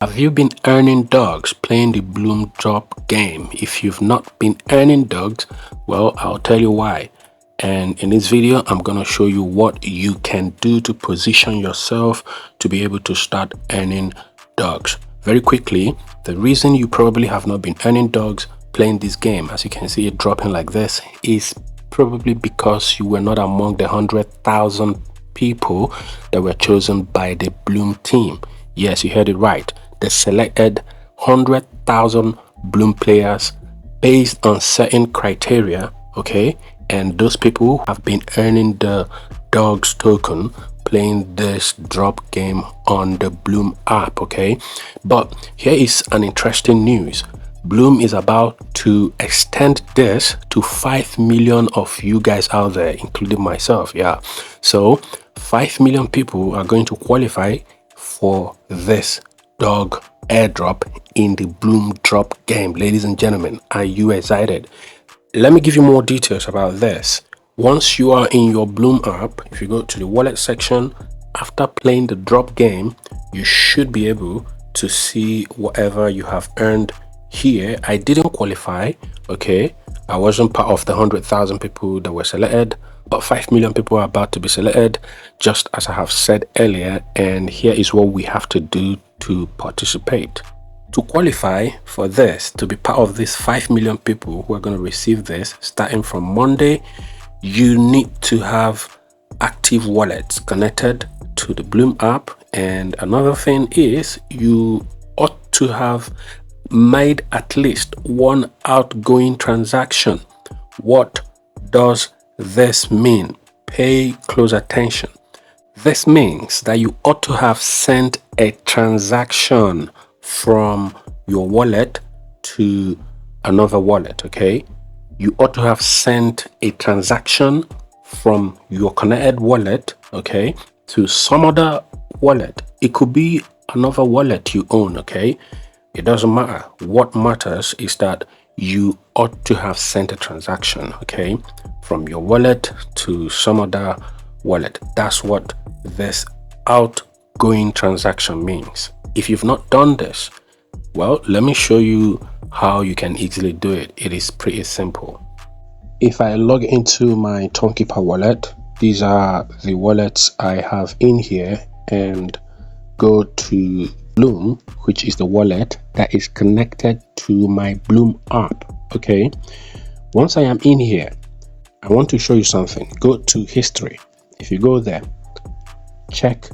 Have you been earning dogs playing the Blum Drop game? If you've not been earning dogs, well, I'll tell you why. And in this video, I'm going to show you what you can do to position yourself to be able to start earning dogs. Very quickly, the reason you probably have not been earning dogs playing this game, as you can see it dropping like this, is probably because you were not among the 100,000 people that were chosen by the Blum team. Yes, you heard it right. They selected 100,000 Blum players based on certain criteria, okay? And those people have been earning the dogs token playing this drop game on the Blum app, okay? But here is an interesting news. Blum is about to extend this to 5 million of you guys out there, including myself. Yeah, so 5 million people are going to qualify for this dog airdrop in the Blum drop game. Ladies and gentlemen, are you excited? Let me give you more details about this. Once you are in your Blum app, if you go to the wallet section, after playing the drop game, you should be able to see whatever you have earned here. I didn't qualify, okay? I wasn't part of the 100,000 people that were selected, but 5 million people are about to be selected, just as I have said earlier. And here is what we have to do to participate. To qualify for this, to be part of these 5 million people who are going to receive this starting from Monday, you need to have active wallets connected to the Blum app. And another thing is you ought to have made at least one outgoing transaction. What does this mean? Pay close attention. This means that you ought to have sent a transaction from your wallet to another wallet, okay? You ought to have sent a transaction from your connected wallet, okay, to some other wallet. It could be another wallet you own, okay? It doesn't matter. What matters is that you ought to have sent a transaction, okay, from your wallet to some other wallet. That's what this outgoing transaction means. If you've not done this, well, let me show you how you can easily do it. It is pretty simple. If I log into my Tonkeeper wallet, these are the wallets I have in here, and go to Blum, which is the wallet that is connected to my Blum app, okay? Once I am in here, I want to show you something. Go to history. If you go there, check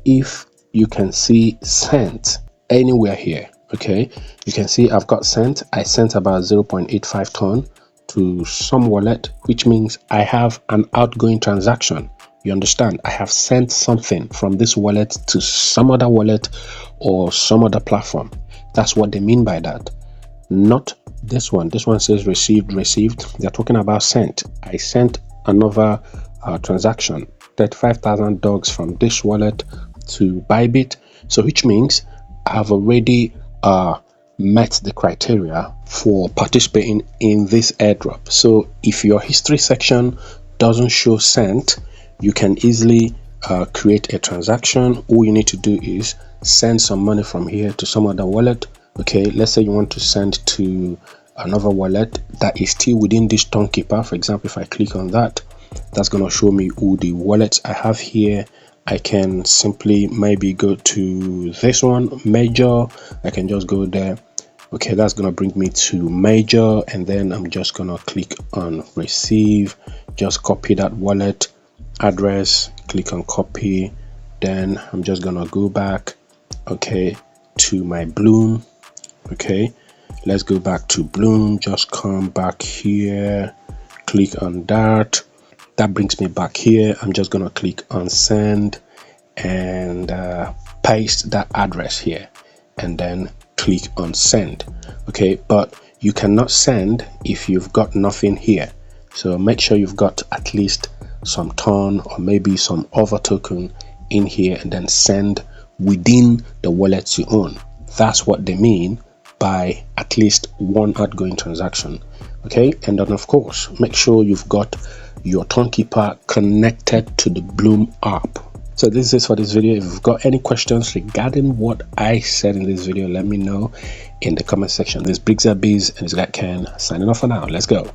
if you can see sent anywhere here, okay? You can see I've got sent. I sent about 0.85 ton to some wallet, which means I have an outgoing transaction. You understand? I have sent something from this wallet to some other wallet or some other platform. That's what they mean by that. Not this one. This one says received. They're talking about sent. I sent another transaction, 35,000 dogs from this wallet to Bybit. So which means I've already met the criteria for participating in this airdrop. So if your history section doesn't show sent, you can easily create a transaction. All you need to do is send some money from here to some other wallet. Okay, let's say you want to send to another wallet that is still within this Tonkeeper. For example, if I click on that, that's going to show me all the wallets I have here. I can simply maybe go to this one, major. I can just go there. Okay, that's going to bring me to major, and then I'm just going to click on receive. Just copy that wallet address, click on copy. Then I'm just gonna go back, okay, to my Blum. Okay, let's go back to Blum. Just come back here, click on that. That brings me back here. I'm just gonna click on send and paste that address here, and then click on send. Okay, but you cannot send if you've got nothing here. So make sure you've got at least some ton or maybe some other token in here, and then send within the wallets you own. That's what they mean by at least one outgoing transaction. Okay, and then of course make sure you've got your Tonkeeper connected to the Blum app. So this is for this video. If you've got any questions regarding what I said in this video, let me know in the comment section. This is Briggs Biz and this guy Ken signing off for now. Let's go.